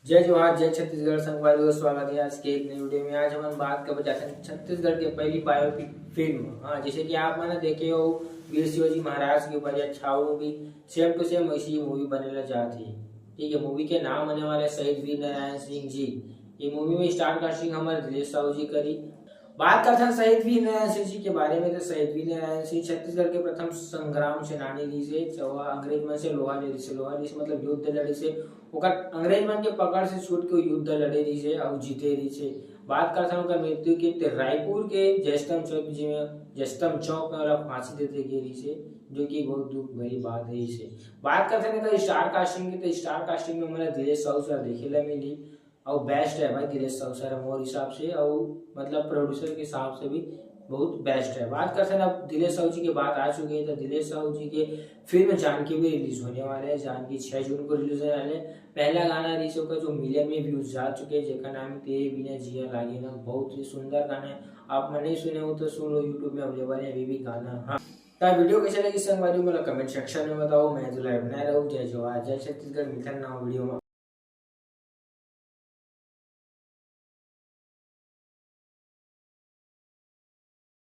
जय जवाहर जय छत्तीसगढ़ संगवारियों स्वागत है आज के एक नई वीडियो में। आज हम बात कर चाहते हैं छत्तीसगढ़ की पहली बायोपिक फिल्म। हाँ, जैसे कि आप मैंने देखे हो वीर शिवाजी महाराज के ऊपर या छाऊ भी सेम टू सेम ऐसी मूवी बनेला चाहती है। ठीक है, मूवी के नाम आने वाले शहीद वीर नारायण सिंह जी। ये मूवी में स्टार कास्टिंग हमारे दिनेश साहू जी करी। बात करते हैं शहीद वीर नारायण सिंह जी के बारे में। तो शहीद वीर नारायण सिंह छत्तीसगढ़ के प्रथम संग्राम सेनानी रही से। अंग्रेज मन से लोहा ले से लोहा से मतलब युद्ध लड़ी से ओकर अंग्रेज मन के पकड़ से छूट के युद्ध लड़े रही से और जीते रही से। बात करते हैं उनका मृत्यु के रायपुर के जयस्तंभ चौक में वाला फांसी देते गए रही से, जो कि बहुत दुख भरी बात है इसे। बात करते हैं स्टार कास्टिंग की। तो स्टार कास्टिंग में हमारे दिनेश साहू सर देखे ला मिली और बेस्ट है भाई दिनेश साहू सर मोर हिसाब से, और मतलब प्रोड्यूसर के हिसाब से भी बहुत बेस्ट है। बात करते हैं अब दिनेश साहू जी की बात आ चुकी है। तो दिनेश साहू जी के फिल्म जानकी भी रिलीज होने वाले हैं। जानकी 6 जून को रिलीज होने वाले। पहला गाना रिलीज होकर जो मिलियन में व्यूज जा चुके हैं, जिसका नाम तेरे बिना जिया लागे ना। बहुत ही सुंदर गाना है, आप मैं नहीं सुने हो तो सुन लो, यूट्यूब में अवेलेबल है अभी भी गाना। हाँ, तो वीडियो कैसे लगी संगवारी मतलब कमेंट सेक्शन में बताओ। मैं जो लाइव बना रहा हूँ। जय जवाहर जय छत्तीसगढ़ मिथन ना वीडियो में।